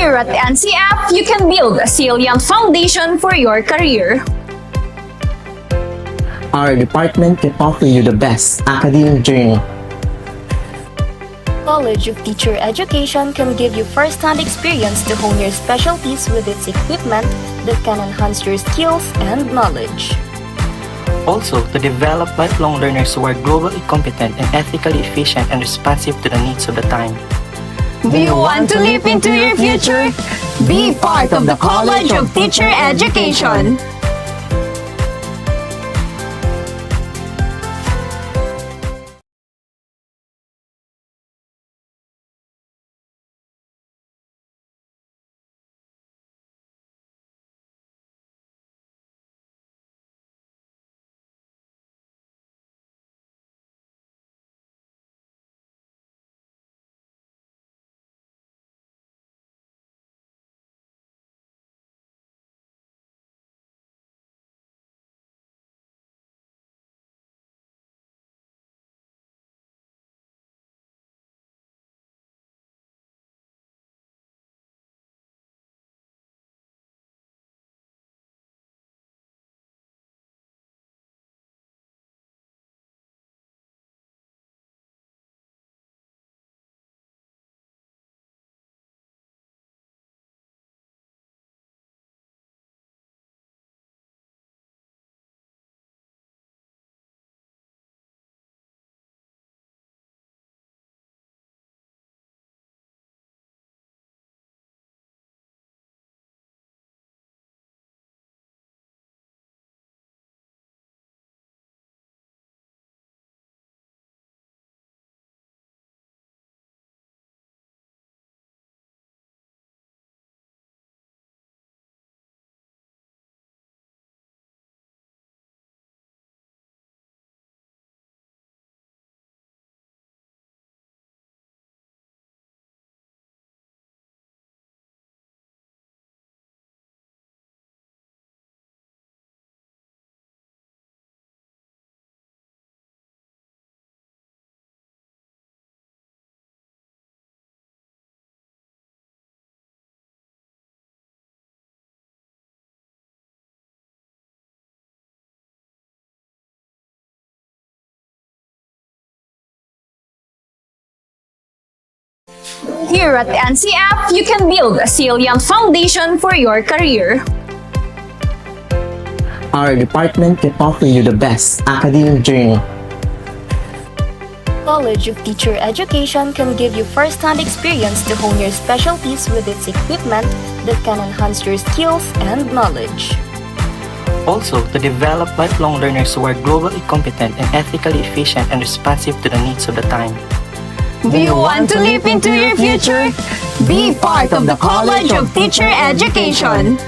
Here at NCF, you can build a salient foundation for your career. Our department can offer you the best academic journey. College of Teacher Education can give you first-hand experience to hone your specialties with its equipment that can enhance your skills and knowledge. Also, to develop lifelong learners who are globally competent and ethically efficient and responsive to the needs of the time. Do you want to leap into your future? Be part of the College of Teacher Education. Here at NCF, you can build a salient foundation for your career. Our department can offer you the best academic journey. College of Teacher Education can give you first-hand experience to hone your specialties with its equipment that can enhance your skills and knowledge. Also, to develop lifelong learners who are globally competent and ethically efficient and responsive to the needs of the time. Do you want to leap into your future? Be part of the College of Teacher Education.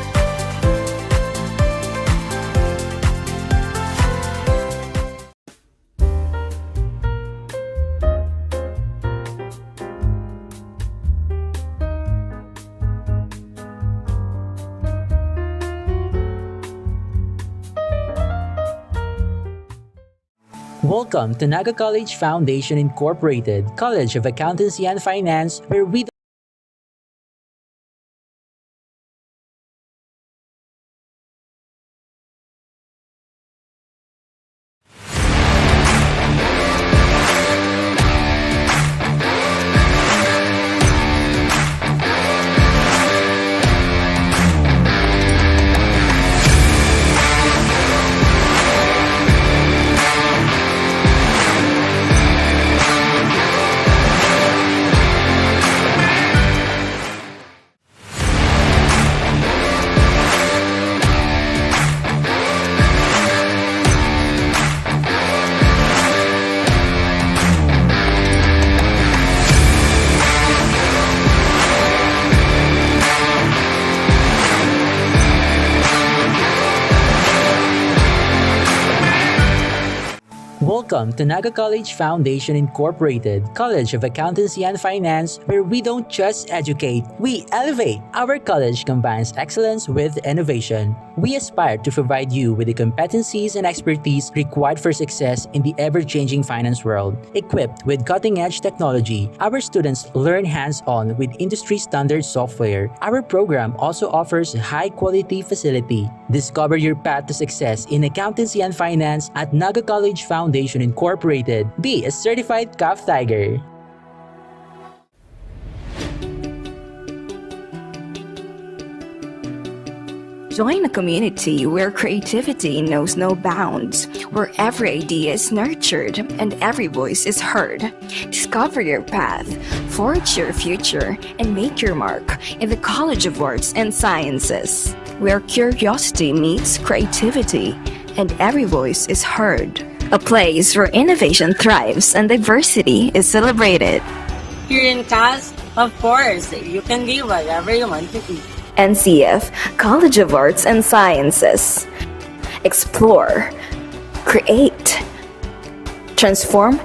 Welcome to Naga College Foundation Incorporated, College of Accountancy and Finance, where we Welcome to Naga College Foundation Incorporated, College of Accountancy and Finance, where we don't just educate, we elevate. Our college combines excellence with innovation. We aspire to provide you with the competencies and expertise required for success in the ever-changing finance world. Equipped with cutting-edge technology, our students learn hands-on with industry-standard software. Our program also offers high-quality facility. Discover your path to success in accountancy and finance at Naga College Foundation Incorporated. Be a certified CAF Tiger. Join a community where creativity knows no bounds, where every idea is nurtured and every voice is heard. Discover your path, forge your future, and make your mark in the College of Arts and Sciences, where curiosity meets creativity and every voice is heard. A place where innovation thrives and diversity is celebrated. Here in CAS, of course, you can be whatever you want to be. NCF College of Arts and Sciences. Explore, create, transform,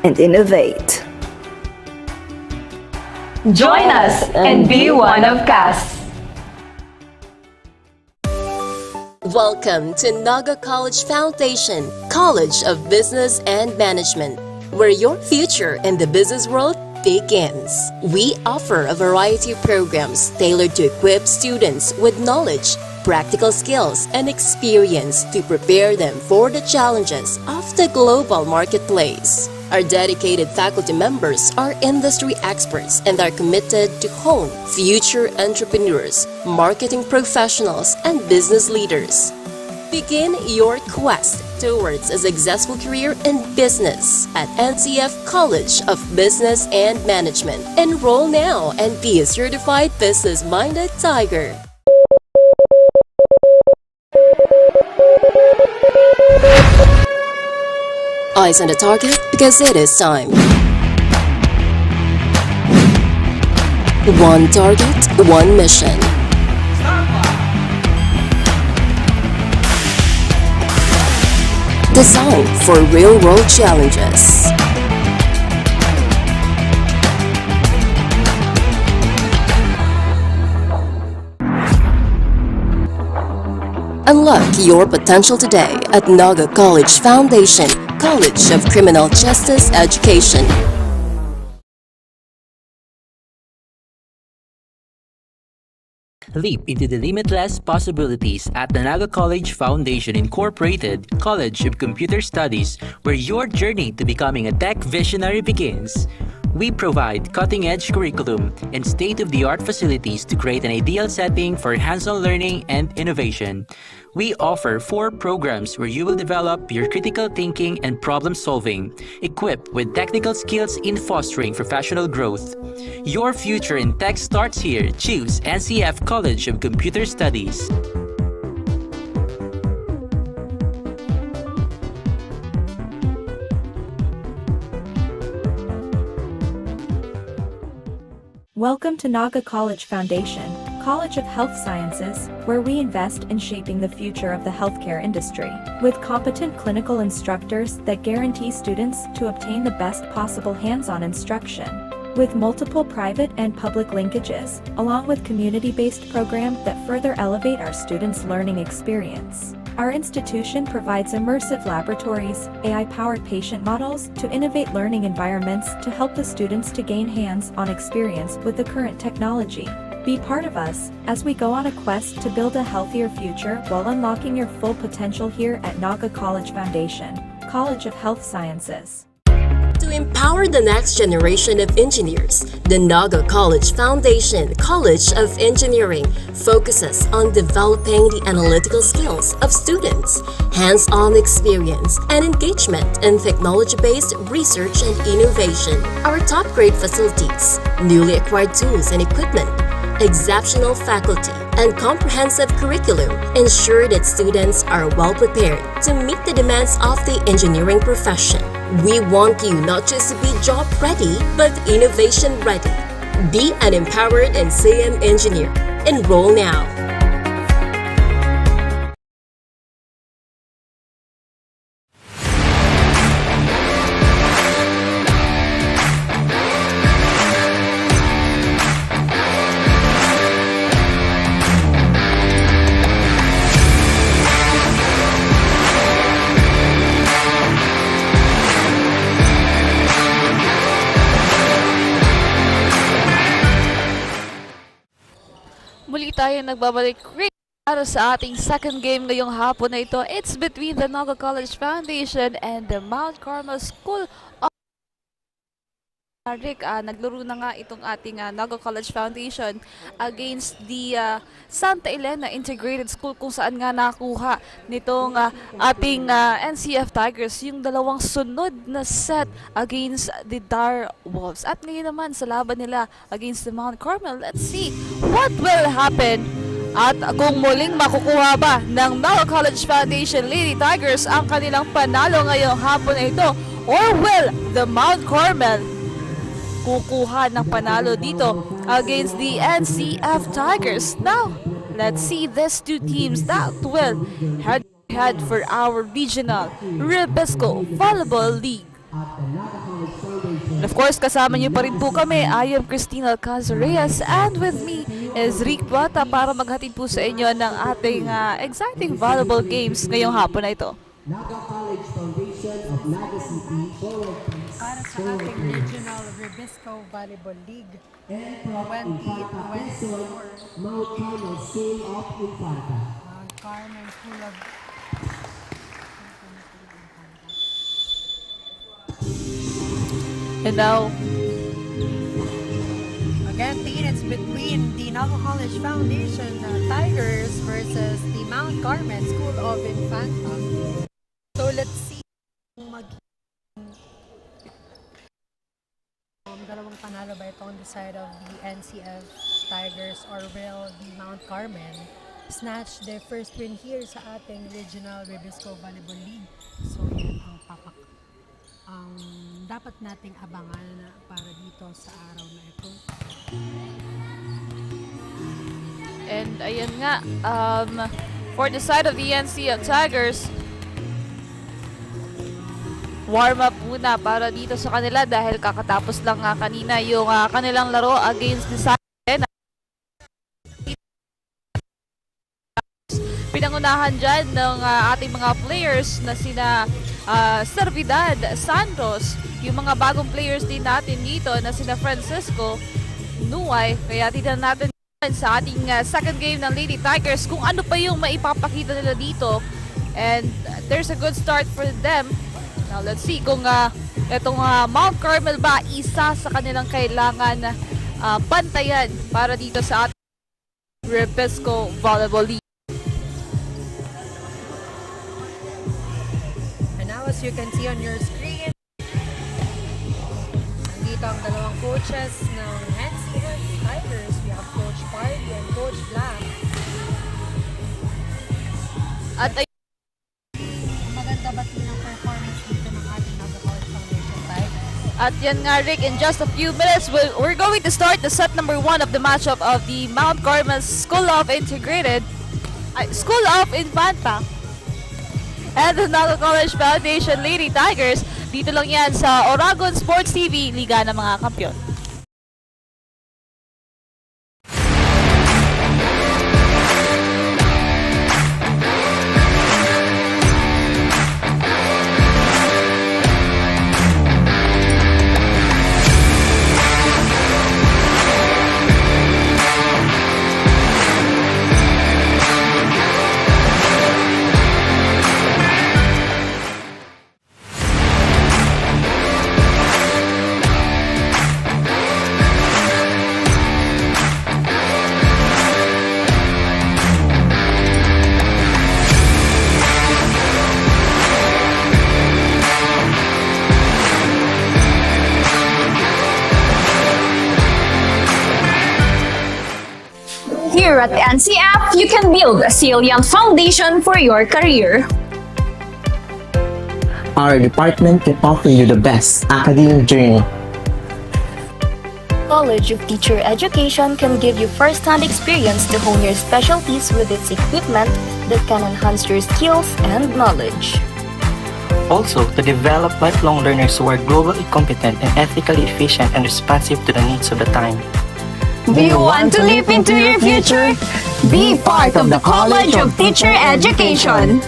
and innovate. Join us and be one of CAS. Welcome to Naga College Foundation, College of Business and Management, where your future in the business world begins. We offer a variety of programs tailored to equip students with knowledge, practical skills, and experience to prepare them for the challenges of the global marketplace. Our dedicated faculty members are industry experts and are committed to hone future entrepreneurs, marketing professionals, and business leaders. Begin your quest towards a successful career in business at NCF College of Business and Management. Enroll now and be a certified business-minded tiger. Eyes on the target because it is time. One target, one mission. Designed for real-world challenges. Unlock your potential today at Naga College Foundation, College of Criminal Justice Education. Leap into the limitless possibilities at the Naga College Foundation Incorporated, College of Computer Studies, where your journey to becoming a tech visionary begins. We provide cutting-edge curriculum and state-of-the-art facilities to create an ideal setting for hands-on learning and innovation. We offer 4 programs where you will develop your critical thinking and problem-solving, equipped with technical skills in fostering professional growth. Your future in tech starts here. Choose NCF College of Computer Studies. Welcome to Naga College Foundation, College of Health Sciences, where we invest in shaping the future of the healthcare industry, with competent clinical instructors that guarantee students to obtain the best possible hands-on instruction, with multiple private and public linkages, along with community-based programs that further elevate our students' learning experience. Our institution provides immersive laboratories, AI-powered patient models to innovate learning environments to help the students to gain hands-on experience with the current technology. Be part of us as we go on a quest to build a healthier future while unlocking your full potential here at Naga College Foundation, College of Health Sciences. To empower the next generation of engineers, the Naga College Foundation College of Engineering focuses on developing the analytical skills of students, hands-on experience, and engagement in technology-based research and innovation. Our top-grade facilities, newly acquired tools and equipment, exceptional faculty, and comprehensive curriculum ensure that students are well prepared to meet the demands of the engineering profession. We want you not just to be job ready, but innovation ready. Be an empowered and CM engineer. Enroll now. tayo nagbabalik para sa ating second game ngayong hapon na ito. It's between the Naga College Foundation and the Mount Carmel School of Rick. Naglaro na nga itong ating Naga College Foundation against the Santa Elena Integrated School, kung saan nga nakuha nitong ating NCF Tigers yung dalawang sunod na set against the Dar Wolves. At ngayon naman sa laban nila against the Mount Carmel, let's see what will happen. At kung muling makukuha ba ng Naga College Foundation Lady Tigers ang kanilang panalo ngayong hapon na ito, or will the Mount Carmel kukuha ng panalo dito against the NCF Tigers? Now, let's see these two teams that will head for our regional Rebisco Volleyball League. And of course, kasama niyo pa rin po kami. I am Christina Alcazar-Reyes, and with me is Rick Plata para maghatid po sa inyo ng ating exciting volleyball games ngayong hapon na ito. Naga College Foundation of Naga City para sa ating regional Rebisco Volleyball League 2024. Mount Carmel School of Infanta. Mount Carmel School of And now, again, it's between the Naga College Foundation Tigers versus the Mount Carmel School of Infanta. So let's see kung dalawang panalo ba ito on the side of the NCF Tigers, or will the Mount Carmel snatch their first win here sa ating regional Rebisco Volleyball League. So yan ang dapat nating abangan para dito sa araw na ito. and ayan nga, for the side of the NCF Tigers, warm up muna para dito sa kanila dahil kakatapos lang kanina yung kanilang laro against the Santa Elena. Pinangunahan dyan ng ating mga players na sina Servidad, Santos, yung mga bagong players din natin dito na sina Francisco, Nuay. Kaya tignan natin sa ating second game ng Lady Tigers kung ano pa yung maipapakita nila dito, and there's a good start for them. Now, let's see kung itong Mount Carmel ba isa sa kanilang kailangan bantayan para dito sa ating Rebisco Volleyball League. And now, as you can see on your screen, nandito ang dalawang coaches ng NCF Tigers. We have Coach Pardy and Coach Black. At maganda ba ng performance dito ng ating Naga College Foundation Tigers? At yan nga, Rick, in just a few minutes, we're going to start the set number 1 of the matchup of the Mount Carmel School of Infanta and the Naga College Foundation Lady Tigers. Dito lang yan sa Oragon Sports TV, Liga ng mga Kampiyon. Here at the NCF, you can build a salient foundation for your career. Our department can offer you the best academic journey. College of Teacher Education can give you first-hand experience to hone your specialties with its equipment that can enhance your skills and knowledge. Also, to develop lifelong learners who are globally competent and ethically efficient and responsive to the needs of the time. Do you want to leap into your future? Be part of the College of Teacher Education.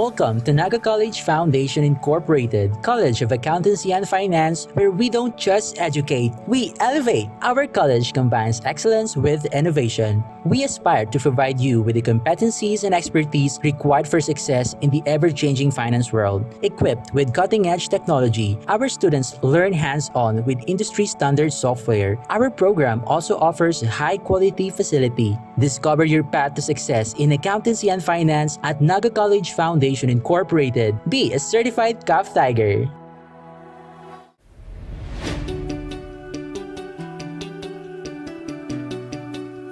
Welcome to Naga College Foundation Incorporated, College of Accountancy and Finance, where we don't just educate, we elevate. Our college combines excellence with innovation. We aspire to provide you with the competencies and expertise required for success in the ever-changing finance world. Equipped with cutting-edge technology, our students learn hands-on with industry-standard software. Our program also offers a high-quality facility. Discover your path to success in accountancy and finance at Naga College Foundation Incorporated. Be a certified CAF Tiger.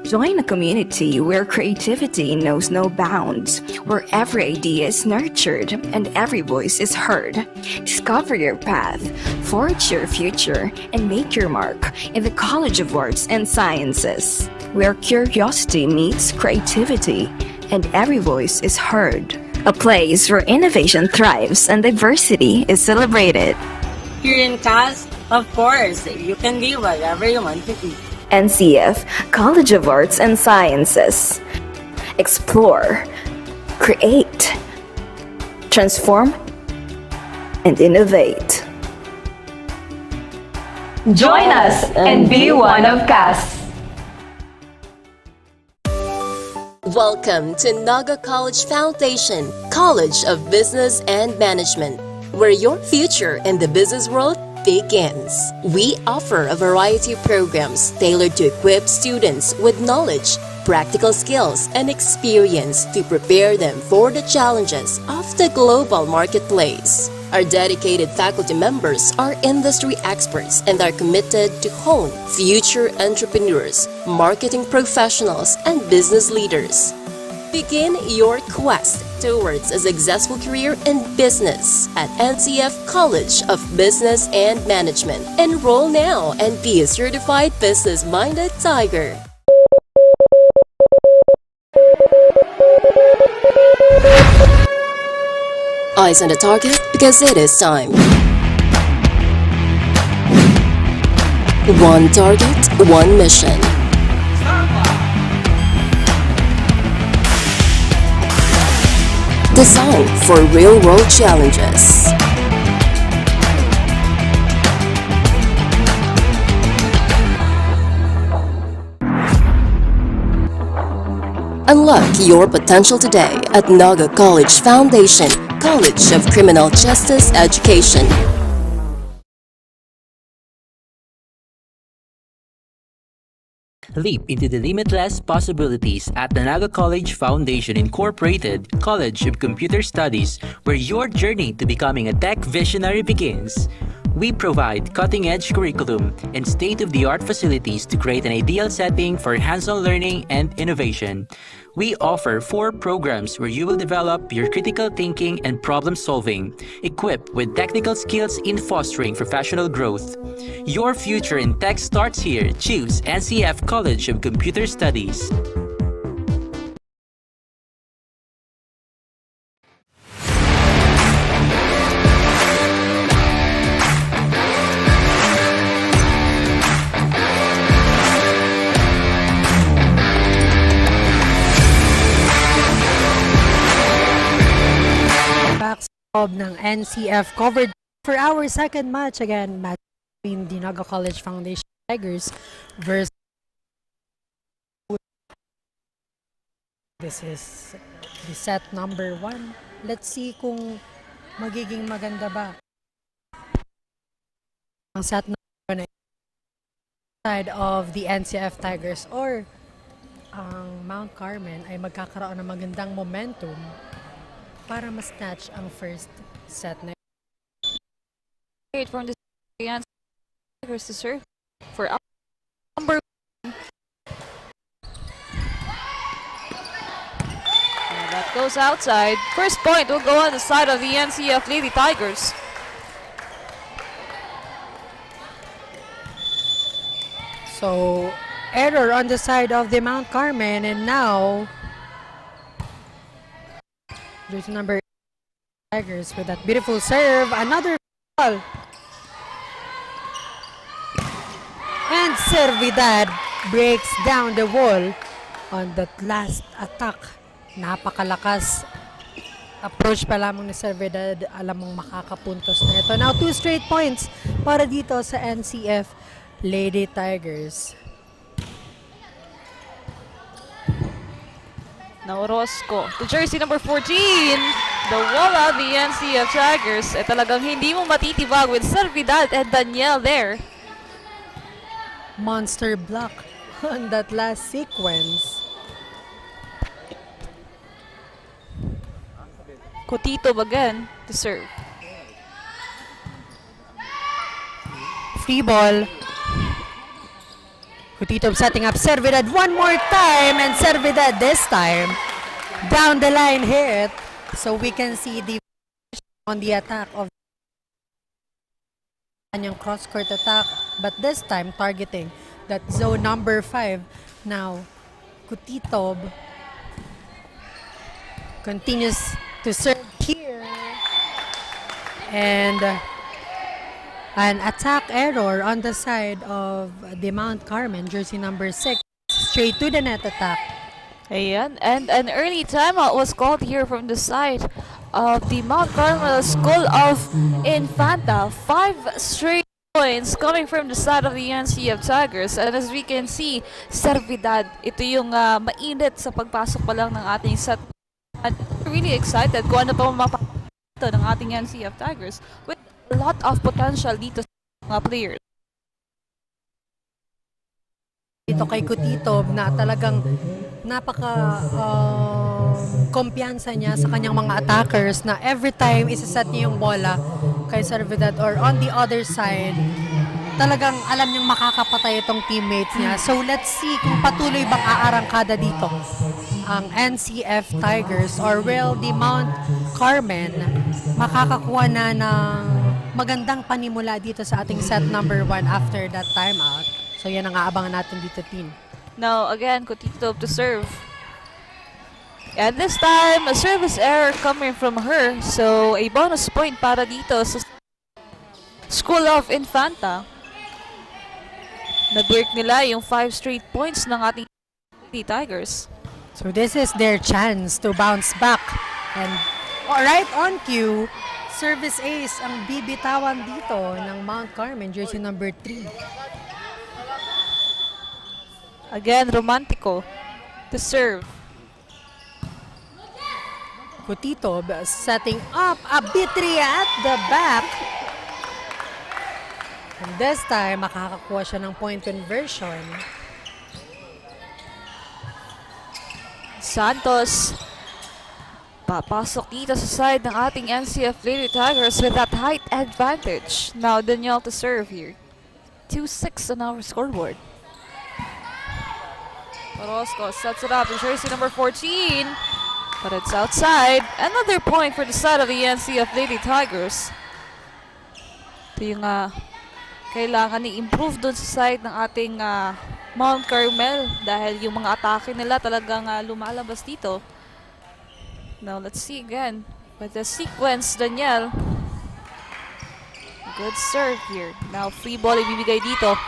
Join a community where creativity knows no bounds, where every idea is nurtured and every voice is heard. Discover your path, forge your future, and make your mark in the College of Arts and Sciences, where curiosity meets creativity and every voice is heard. A place where innovation thrives and diversity is celebrated. Here in CAS, of course, you can be whatever you want to be. NCF College of Arts and Sciences. Explore, create, transform, and innovate. Join us and be one of CAS. Welcome to Naga College Foundation, College of Business and Management, where your future in the business world begins. We offer a variety of programs tailored to equip students with knowledge, practical skills, and experience to prepare them for the challenges of the global marketplace. Our dedicated faculty members are industry experts and are committed to hone future entrepreneurs, marketing professionals, and business leaders. Begin your quest towards a successful career in business at NCF College of Business and Management. Enroll now and be a certified business-minded tiger. Eyes on the target because it is time. One target, one mission. Designed for real-world challenges. Unlock your potential today at Naga College Foundation, College of Criminal Justice Education. Leap into the limitless possibilities at the Naga College Foundation Incorporated, College of Computer Studies, where your journey to becoming a tech visionary begins. We provide cutting-edge curriculum and state-of-the-art facilities to create an ideal setting for hands-on learning and innovation. We offer 4 programs where you will develop your critical thinking and problem-solving, equipped with technical skills in fostering professional growth. Your future in tech starts here. Choose NCF College of Computer Studies. Ng NCF Covered for our second match again, match between the Naga College Foundation Tigers versus this is the set number 1. Let's see kung magiging maganda ba ang set number 1 side of the NCF Tigers or ang Mount Carmel ay magkakaroon ng magandang momentum para ma-snatch ang first set na. From the Tigers to serve for number 1. And that goes outside. First point will go on the side of the NCF Lady Tigers. So, error on the side of the Mount Carmel, and now jersey number Tigers with that beautiful serve, another ball. And Servidad breaks down the wall on that last attack. Napakalakas approach pa lamang ni Servidad, alam mong makakapuntos na ito. Now, 2 straight points para dito sa NCF Lady Tigers. Now Rosco, the jersey number 14, the wala, the NCF Tigers. Talagang hindi mo matitibag with Servidad and Danielle there. Monster block on that last sequence. Cotito again to serve. Free ball. Cotito setting up Servidad one more time, and Servidad this time down the line hit. So we can see the on the attack of kanyang cross-court attack, but this time targeting that zone number 5. Now, Cotito continues to serve here, and an attack error on the side of the Mount Carmen, jersey number 6, straight to the net attack. Ayan, and an early timeout was called here from the side of the Mount Carmel School of Infanta. 5 straight points coming from the side of the NCF Tigers, and as we can see, Servidad, ito yung mainit sa pagpasok pa lang ng ating set. And really excited kung ano pa mapapito ng ating NCF Tigers with a lot of potential dito sa mga players. Dito kay Cotito na talagang napaka kumpiyansa niya sa kanyang mga attackers na every time isaset niya yung bola kay Servidad or on the other side, talagang alam niyang makakapatay itong teammates niya. So let's see kung patuloy bang aarangkada dito ang NCF Tigers, or will the Mount Carmen makakakuha na ng magandang panimula dito sa ating set number 1 after that timeout. So yan ang aabangan natin dito, team. Now again, Cotito to serve. And this time, a service error coming from her. So a bonus point para dito sa School of Infanta. Na-break nila yung 5 straight points ng ating Tigers. So this is their chance to bounce back. And right on cue, service ace ang bibitawan dito ng Mount Carmen, jersey number 3. Again, Romantico to serve. Cotito setting up Abitria at the back. And this time, makakakuha siya ng point conversion. Santos papasok dito sa side ng ating NCF Lady Tigers with that height advantage. Now Danielle to serve here. 2-6 on our scoreboard. Orozco sets it up in jersey number 14, but it's outside. Another point for the side of the NCF Lady Tigers. Ito yung kailangan i-improve doon sa side ng ating Mount Carmel dahil yung mga atake nila talagang lumalabas dito. Now let's see again with the sequence, Danielle. Good serve here. Now free ball ibibigay dito.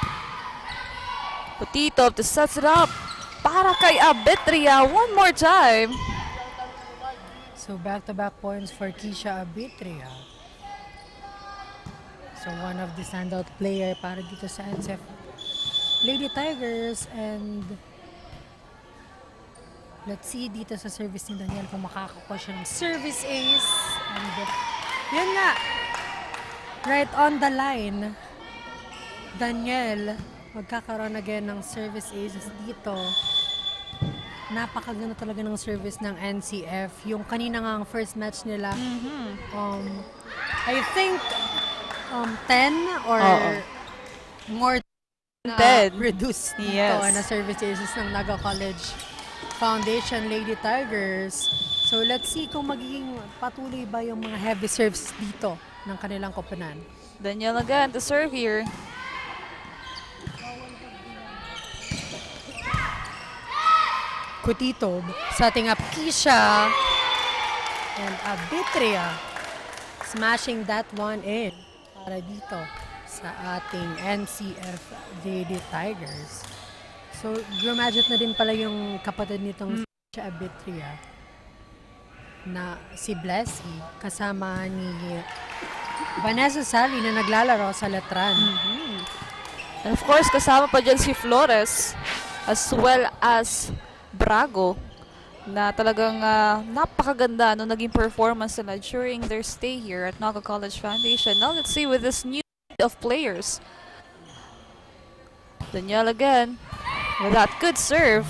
Cotito to sets it up para kay Abitria one more time. So back-to-back points for Keisha Abitria. So one of the standout player para dito sa NCF Lady Tigers, and let's see dito sa service ni Danielle kung makakakuha siya ng service ace. And yun nga, right on the line, Danielle magkakaroon again ng service aces dito. Napakaganda talaga ng service ng NCF. Yung kanina nga ang first match nila, I think 10 or more reduced dito na service aces ng Naga College Foundation Lady Tigers. So let's see kung magiging patuloy ba yung mga heavy serves dito ng kanilang koponan. Danielle again to serve here. Cotito setting up Keisha, and Abitria smashing that one in para dito sa ating NCF Lady Tigers. So, graduate na din pala yung kapatid nitong si Abitria. na si Blessy kasama ni Vanessa Sally na naglalaro sa Letran. And of course, kasama pa dyan si Flores as well as Brago na talagang napakaganda no naging performance nila during their stay here at Naga College Foundation. Now let's see with this new of players. Danielle again with that good serve.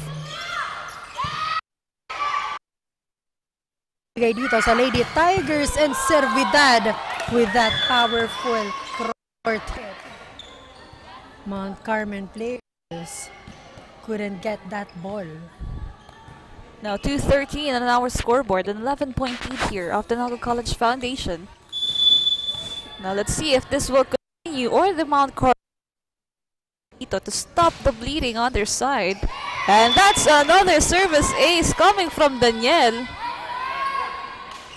Dito sa Lady Tigers and Servidad with that powerful court hit. Mount Carmen players couldn't get that ball. Now 2:13 on our scoreboard, an 11-point lead here of the Naga College Foundation. Now let's see if this will continue or the Mount Carmen to stop the bleeding on their side. And that's another service ace coming from Danielle.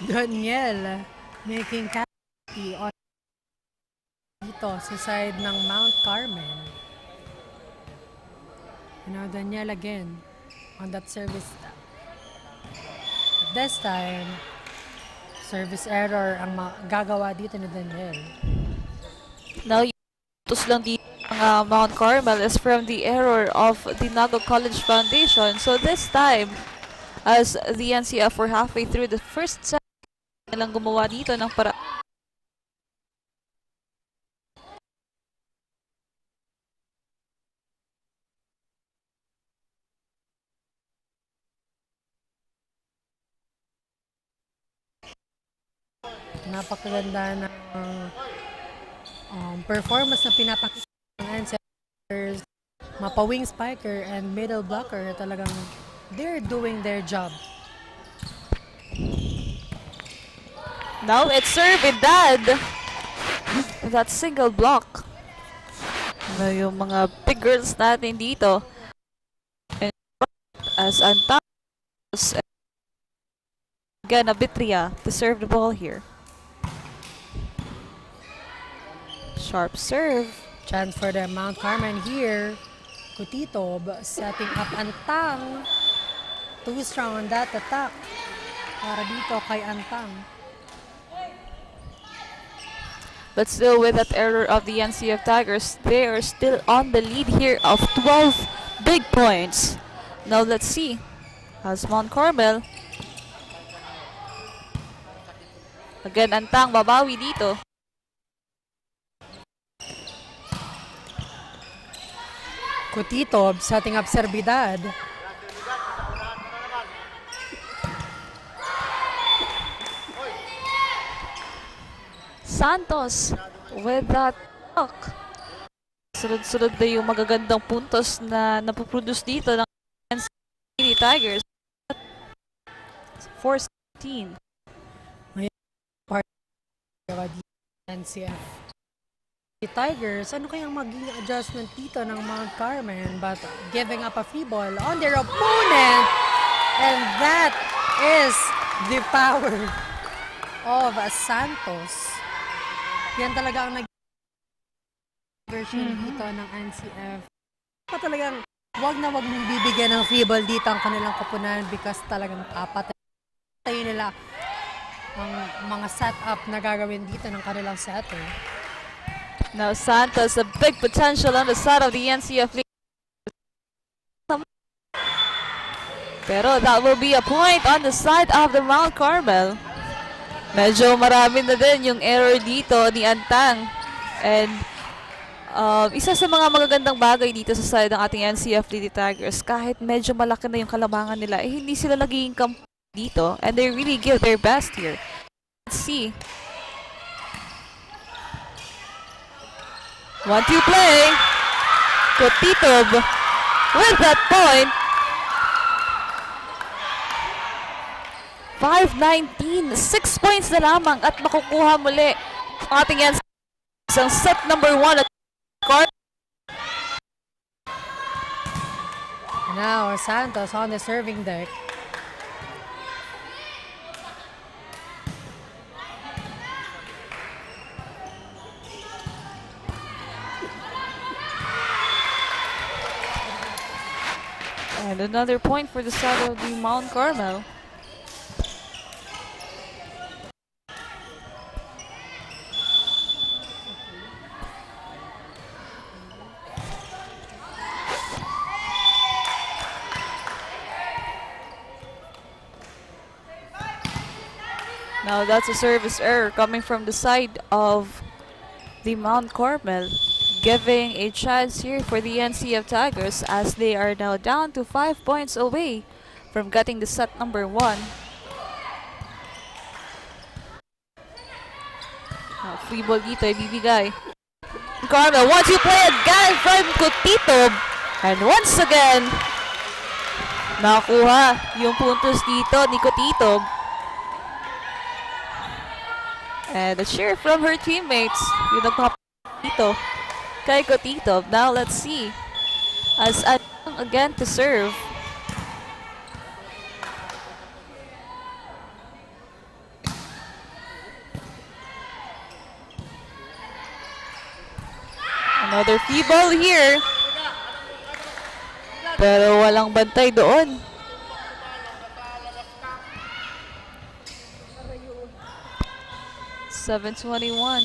Danielle making casualty on dito sa side ng Mount Carmen. Now Danielle again on that service. At this time, service error ang gagawa dito ni Danielle. Now yung lang dito ng Mount Carmel is from the error of the Naga College Foundation. So this time, as the NCF were halfway through the first set, lang gumawa dito ng para napakaganda ng performance na pinapakita ng NCFers, mapa-wing spiker and middle blocker. Talagang they're doing their job. now it's Servidad with that single block. Ano yung mga big girls natin dito. And as Antanos again, Abitria to serve the ball here. Sharp serve. Chance for the Mount Carmen here. Kutitob setting up Antang. Too strong on that attack. Para dito kay Antang. But still with that error of the NCF Tigers, they are still on the lead here of 12 big points. Now let's see. As Mount Carmel. Again, Antang babawi dito. Kutitob setting up Servidad. Santos with that block. Sunod-sunod na yung magagandang puntos na napoproduce dito ng NCF Tigers. 4-16. NCF Tigers, ano kayang maging adjustment dito ng Mount Carmen, but giving up a free ball on their opponent, and that is the power of Santos. Yan talaga ang version dito ng NCF. Talagang wag na wag mong bibigyan ng free ball dito ang kanilang koponan because talagang apat nila ang mga setup na gagawin dito ng kanilang setter. Now Santos, a big potential on the side of the NCF league. Pero that will be a point on the side of the Mount Carmel. Medyo marami na din yung error dito ni Antang. And isa sa mga magagandang bagay dito sa side ng ating NCF Lady Tigers, kahit medyo malaki na yung kalamangan nila, hindi sila nagiging kamp dito. And they really give their best here. Let's see. 1-2 play. Kotitob with that point. 5-19. 6 points na lamang at makukuha muli ang ating yan sa set number 1 at court. Now Santos on the serving deck. And another point for the side of the Mount Carmel. Now that's a service error coming from the side of the Mount Carmel, giving a chance here for the NCF Tigers as they are now down to 5 points away from getting the set number 1. Free ball dito ibibigay. Carmel wants to play again from Cotito. And once again, nakuha yung puntos dito ni Cotito. And a cheer from her teammates. Yung nagpapito kay Cotito. Now let's see. As Anang again to serve. Another free ball here. Pero walang bantay doon. $7:21.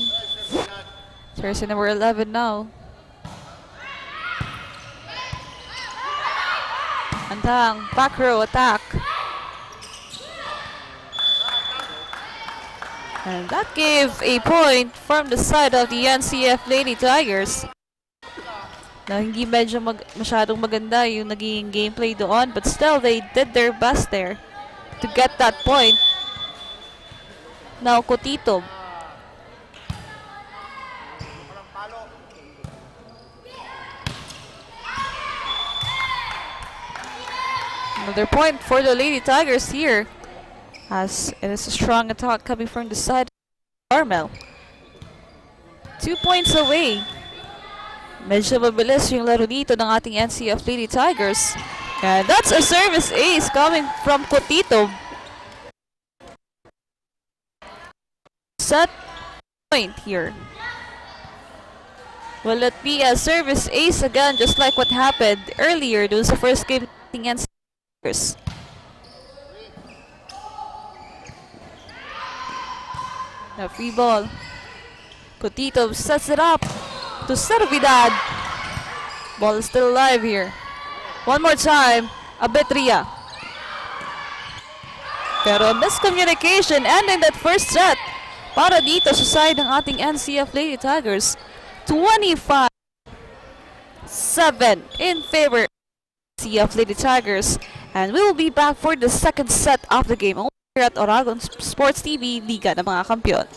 Jersey number 11 now. Antang back row attack. And that gave a point from the side of the NCF Lady Tigers. Na hindi medyo masyadong maganda yung naging gameplay doon, but still they did their best there to get that point. Now Cotito. Another point for the Lady Tigers here, as it is a strong attack coming from the side of Carmel. 2 points away. Medyo mabilis yung laro dito ng ating NCF Lady Tigers. And that's a service ace coming from Cotito. Set point here. Will it be a service ace again, just like what happened earlier dun sa first game ng NCF Tigers? Now free ball. Cotito sets it up to Servidad. Ball is still alive here. One more time, Abetria. Pero miscommunication ending that first set para dito sa side ng ating NCF Lady Tigers. 25-7 in favor of NCF Lady Tigers. And we will be back for the second set of the game only here at Oragon Sports TV, Liga ng mga Kampiyon.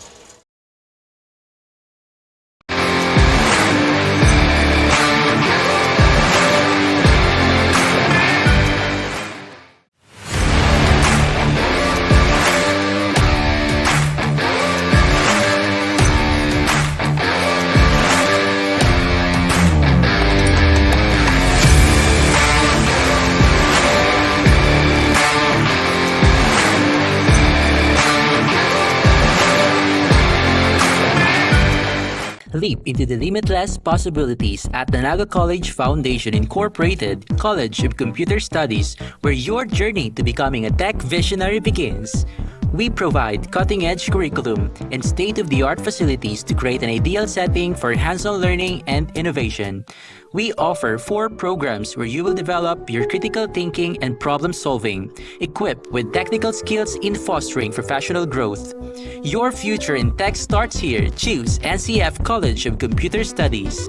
Leap into the limitless possibilities at the Naga College Foundation Incorporated College of Computer Studies, where your journey to becoming a tech visionary begins. We provide cutting-edge curriculum and state-of-the-art facilities to create an ideal setting for hands-on learning and innovation. We offer 4 programs where you will develop your critical thinking and problem-solving, equipped with technical skills in fostering professional growth. Your future in tech starts here. Choose NCF College of Computer Studies.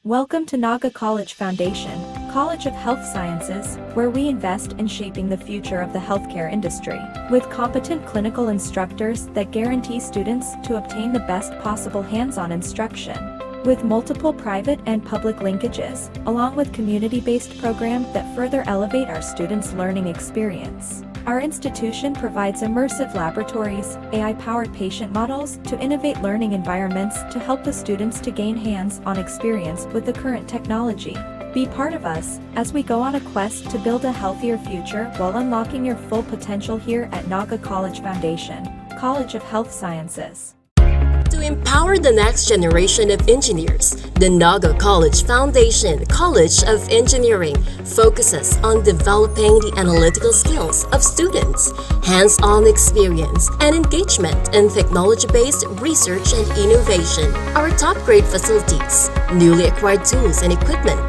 Welcome to Naga College Foundation, College of Health Sciences, where we invest in shaping the future of the healthcare industry, with competent clinical instructors that guarantee students to obtain the best possible hands-on instruction, with multiple private and public linkages, along with community-based programs that further elevate our students' learning experience. Our institution provides immersive laboratories, AI-powered patient models to innovate learning environments to help the students to gain hands-on experience with the current technology. Be part of us as we go on a quest to build a healthier future while unlocking your full potential here at Naga College Foundation, College of Health Sciences. To empower the next generation of engineers, the Naga College Foundation College of Engineering focuses on developing the analytical skills of students, hands-on experience, and engagement in technology-based research and innovation. Our top-grade facilities, newly acquired tools and equipment,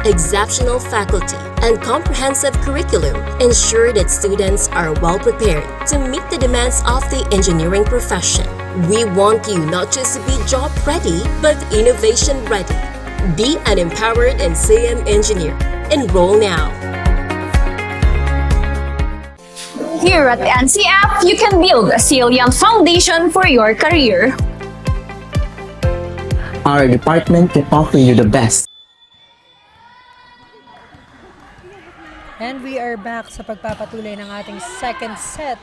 exceptional faculty, and comprehensive curriculum ensure that students are well prepared to meet the demands of the engineering profession. We want you not just to be job ready, but innovation ready. Be an empowered NCM engineer. Enroll now. Here at NCF, you can build a salient foundation for your career. Our department can offer you the best. And we are back sa pagpapatuloy ng ating second set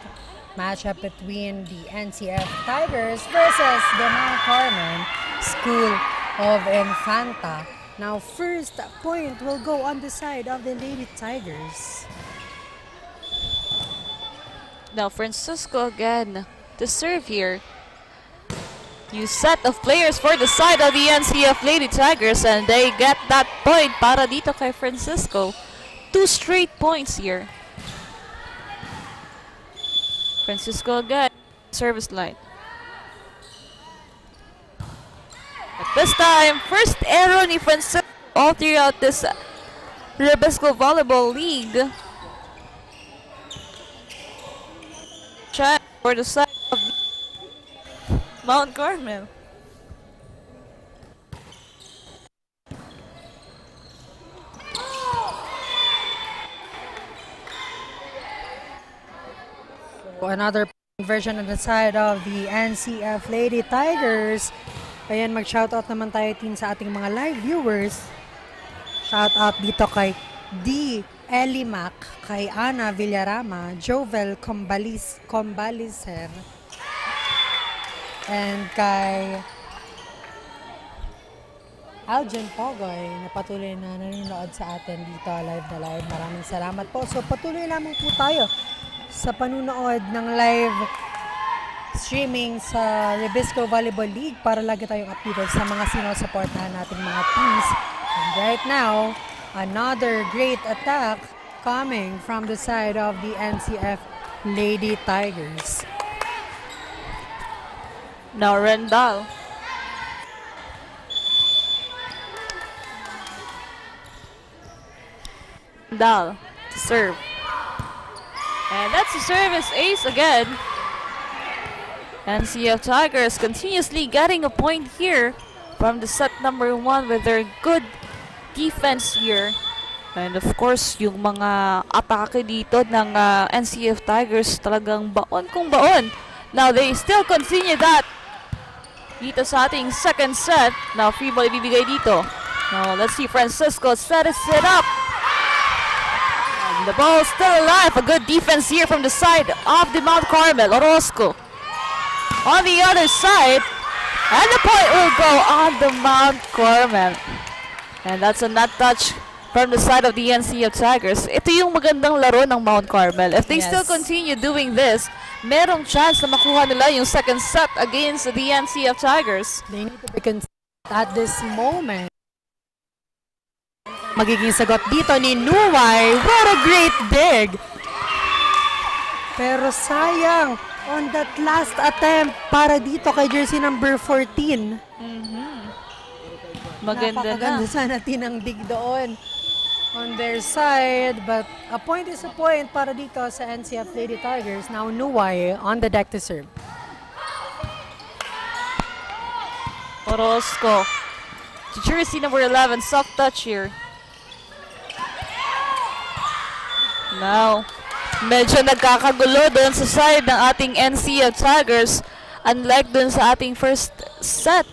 matchup between the NCF Tigers versus the Mount Carmel School of Infanta. Now, first point will go on the side of the Lady Tigers. Now Francisco again to serve here. New set of players for the side of the NCF Lady Tigers, and they get that point para dito kay Francisco. 2 straight points here. Francisco again, service line. But this time, first error ni Francisco all throughout this Rebisco Volleyball League. Try for the side of Mount Carmel. Another version on the side of the NCF Lady Tigers. Ayan, mag-shoutout naman tayo din sa ating mga live viewers. Shoutout dito kay D. Elimac, kay Ana Villarama, Jovel Combaliser, and kay Aljan Pogoy na patuloy na nanonood sa atin dito live na live. Maraming salamat po. So patuloy lamang po tayo sa panunood ng live streaming sa Rebisco Volleyball League para lagi tayong updated sa mga sinusuportahan nating mga teams. And right now, another great attack coming from the side of the NCF Lady Tigers. Now Rendal. Rendal to serve. And that's a service ace again. NCF Tigers continuously getting a point here from the set number 1 with their good defense here. And of course, yung mga atake dito ng NCF Tigers talagang baon kung baon. Now they still continue that dito sa ating second set. Now free ball ibibigay dito. Now let's see, Francisco set it up. The ball still alive. A good defense here from the side of the Mount Carmel. Orozco on the other side. And the point will go on the Mount Carmel. And that's a net touch from the side of the NCF Tigers. Ito yung magandang laro ng Mount Carmel. If they still continue doing this, merong chance na makuha nila yung second set against the NCF Tigers. They need to be consistent at this moment. Magiging sagot dito ni Nuway. What a great dig! Pero sayang on that last attempt para dito kay jersey number 14. Maganda Napakaganda na. sana tinang dig doon on their side. But a point is a point para dito sa NCF Lady Tigers. Now Nuway on the deck to serve. Orozco to jersey number 11. Soft touch here. Now, medyo nagkakagulo doon sa side ng ating NCF Tigers, unlike doon sa ating first set.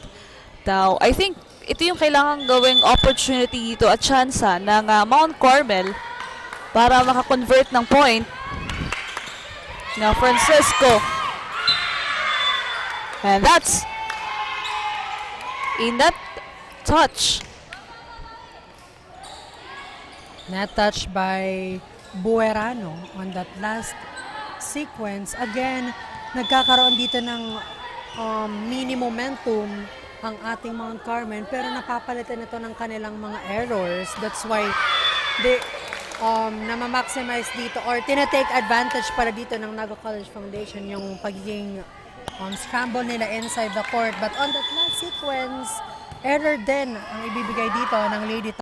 Now, I think ito yung kailangan gawing opportunity dito at tsansa ng Mount Carmel para makakonvert ng point. Now, Francisco. And that's a net touch. Net touch by Buerano on that last sequence. Again, nagkakaroon dito ng mini momentum ang ating Mount Carmel, pero napapalitan ito ng kanilang mga errors. That's why they na-maximize dito or tina-take advantage para dito ng Naga College Foundation yung pagiging scramble nila inside the court. But on that last sequence, error din ang ibibigay dito ng Lady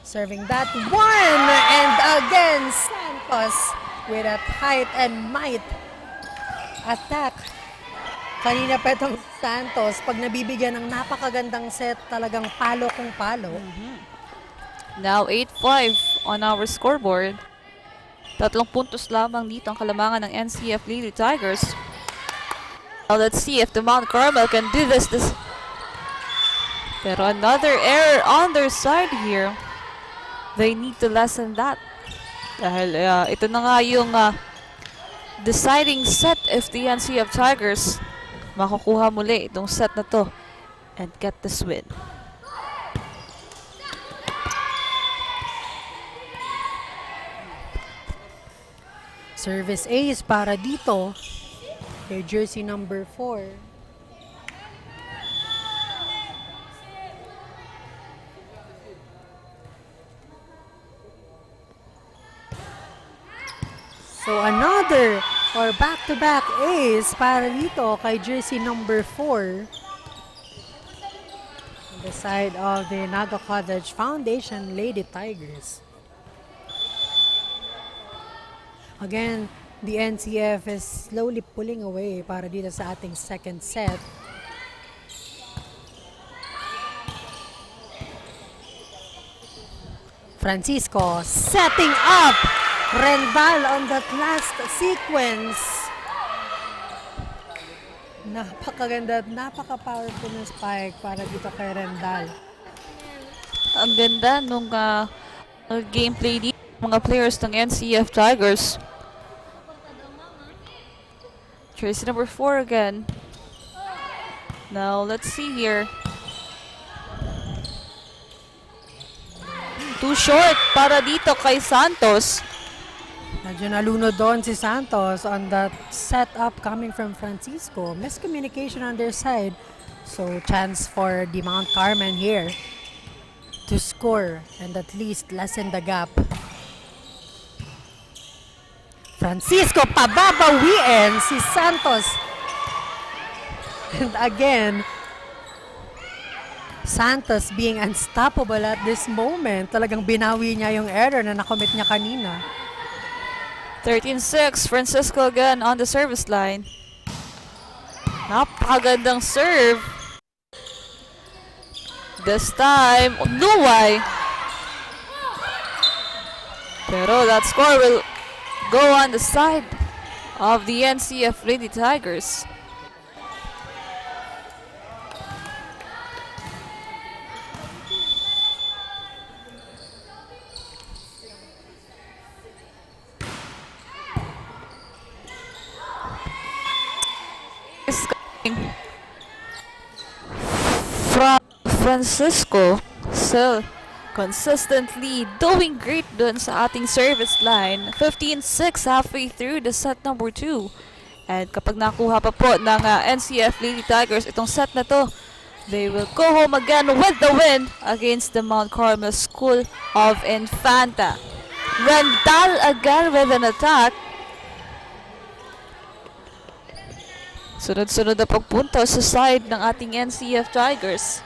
serving that one, and again Santos with that height and might attack. Kanina pa itong Santos, pag nabibigyan ng napakagandang set, talagang palo kung palo. Now 8-5 on our scoreboard. 3 puntos lamang dito ang kalamangan ng NCF Lady Tigers. Now let's see if the Mount Carmel can do this. Pero another error on their side here. They need to lessen that. Dahil ito na nga yung deciding set if the NCF Tigers makukuha muli itong set na to and get this win. Service ace para dito kay jersey number 4. So another or back-to-back ace para dito kay jersey number 4. On the side of the Naga College Foundation Lady Tigers. Again, the NCF is slowly pulling away para dito sa ating second set. Francisco setting up Rendal on that last sequence. Napakaganda at napaka-powerful ng spike para dito kay Rendal. Ang ganda nung gameplay dito mga players ng NCF Tigers. Jersey number 4 again. Now let's see here. Too short para dito kay Santos. Medyo nalunod doon si Santos on that setup coming from Francisco. Miscommunication on their side. So chance for the Mount Carmel here to score and at least lessen the gap. Francisco pababawiin si Santos. And again, Santos being unstoppable at this moment. Talagang binawi niya yung error na nakomit niya kanina. 13-6, Francisco again on the service line. Napakagandang serve. This time, Luway. Pero that score will go on the side of the NCF Lady Tigers. From Francisco, so consistently doing great dun sa ating service line. 15-6 halfway through the set number 2. And kapag nakuha pa po ng NCF Lady Tigers itong set na to, they will go home again with the win against the Mount Carmel School of Infanta. Rendal again with an attack. Sunod-sunod na pagpunta sa side ng ating NCF Tigers.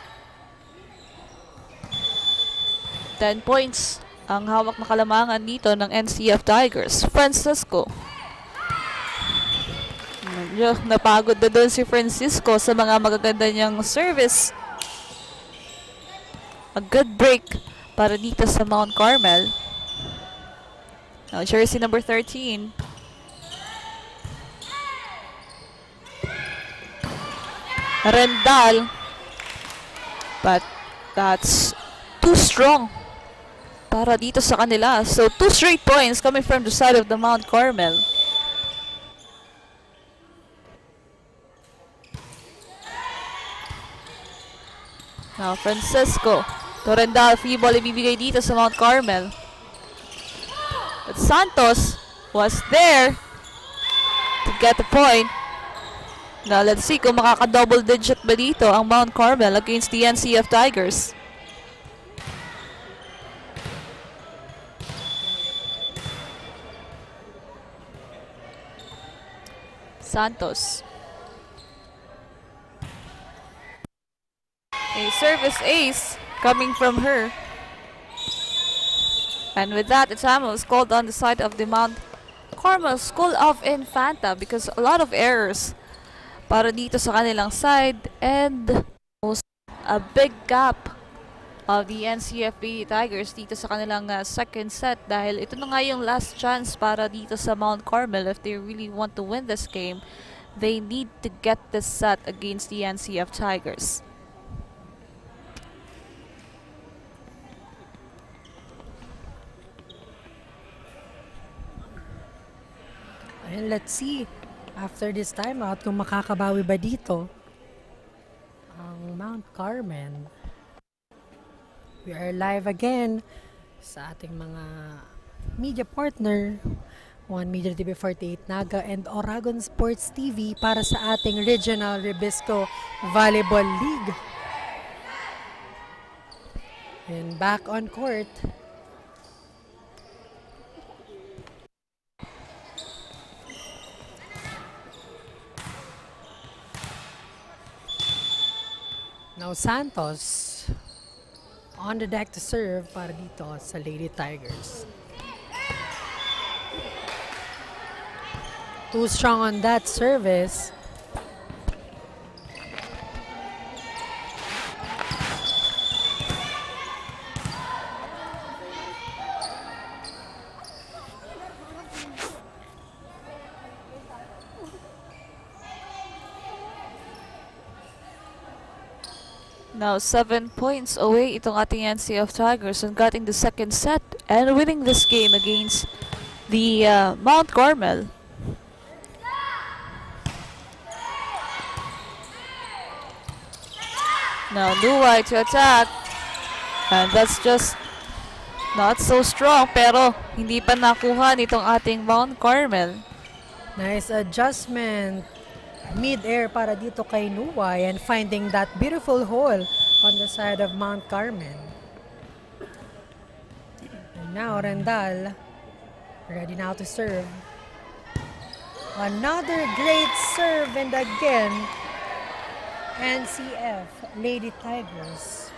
10 points ang hawak na kalamangan dito ng NCF Tigers. Francisco. Medyo napagod na doon si Francisco sa mga magaganda niyang service. A good break para dito sa Mount Carmel. Now, jersey number 13. Rendal. But that's too strong para dito sa kanila. So, 2 straight points coming from the side of the Mount Carmel. Now, Francisco. Rendal, free ball ibibigay dito sa Mount Carmel. But Santos was there to get the point. Now, let's see kung makaka-double digit ba dito ang Mount Carmel against the NCF Tigers. Santos. A service ace coming from her. And with that, the time was called on the side of the Mount Carmel School of Infanta because a lot of errors para dito sa kanilang side and a big gap of the NCF Tigers dito sa kanilang second set dahil ito na nga yung last chance para dito sa Mount Carmel. If they really want to win this game, they need to get this set against the NCF Tigers. And let's see, after this timeout, kung makakabawi ba dito ang Mount Carmel. We are live again sa ating mga media partner, One Media TV 48 Naga and Oragon Sports TV para sa ating regional Rebisco Volleyball League. And back on court, now Santos on the deck to serve para dito sa Lady Tigers. Too strong on that service. Now 7 points away itong ating NCF Tigers on getting the second set and winning this game against the Mount Carmel. Now Nuwai to attack and that's just not so strong pero hindi pa nakuha nitong ating Mount Carmel. Nice adjustment mid-air para dito kay Nuwai and finding that beautiful hole on the side of Mount Carmel. And now Rendal ready now to serve. Another great serve and again NCF Lady Tigers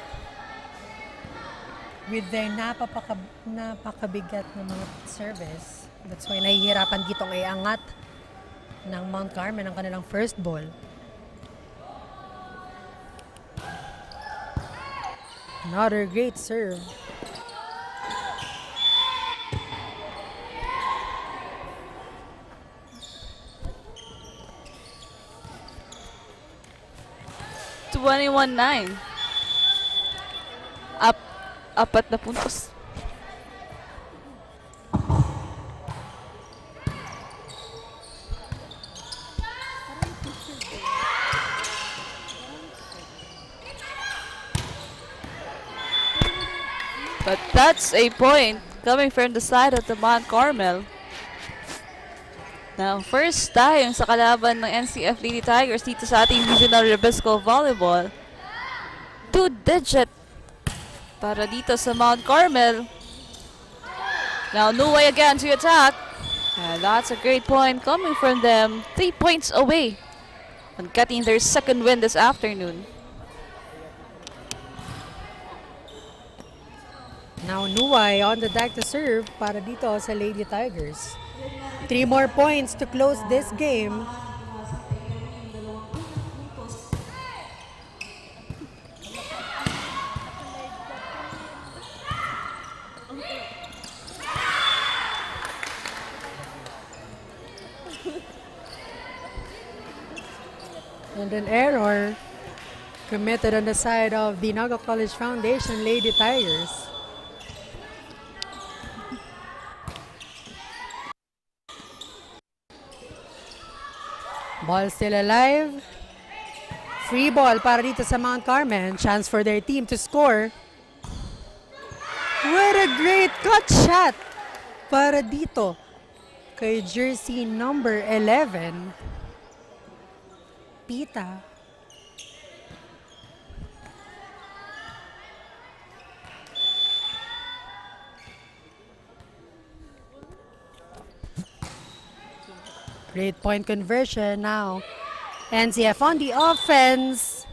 with their napakabigat na mga service. That's why nahihirapan ditong iangat ng Mount Carmel ang kanilang first ball. Another great serve. Apat na puntos. But that's a point coming from the side of the Mount Carmel. Now, first time sa kalaban ng NCF Lady Tigers dito sa ating regional Rebisco Volleyball. 2-digit para dito sa Mount Carmel. Now, Nuwai again to attack. And that's a great point coming from them. 3 points away on getting their second win this afternoon. Now Nuwai on the deck to serve para dito sa Lady Tigers. 3 more points to close this game. And an error committed on the side of the Naga College Foundation Lady Tigers. Ball still alive. Free ball para dito sa Mount Carmel. Chance for their team to score. What a great cut shot para dito kay jersey number 11. Pita. Great point conversion now. NCF on the offense.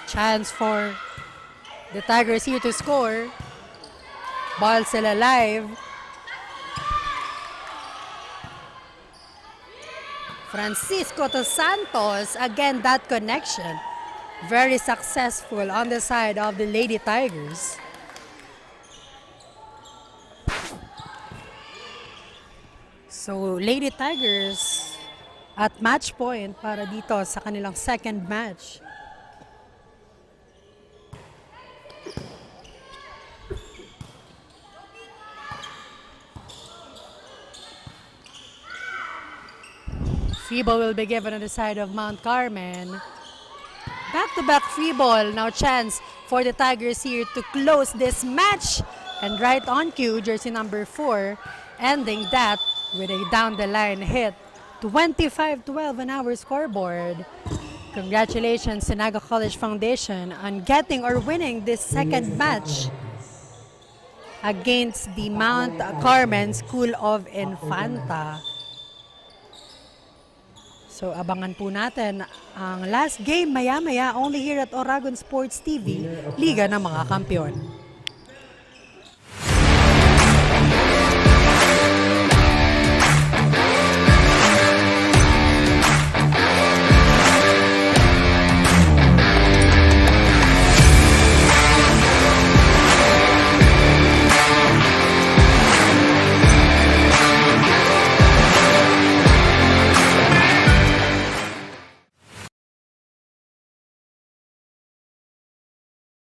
Chance for the Tigers here to score. Ball still alive. Francisco to Santos. Again, that connection. Very successful on the side of the Lady Tigers. So, Lady Tigers at match point para dito sa kanilang second match. Free ball will be given on the side of Mount Carmen. Back-to-back free ball. Now chance for the Tigers here to close this match. And right on cue, jersey number 4, ending that with a down-the-line hit. 25-12 on our scoreboard. Congratulations to Naga College Foundation on getting or winning this second match against the Mount Carmen School of Infanta. So abangan po natin ang last game maya-maya only here at Oragon Sports TV, Liga ng mga Kampiyon.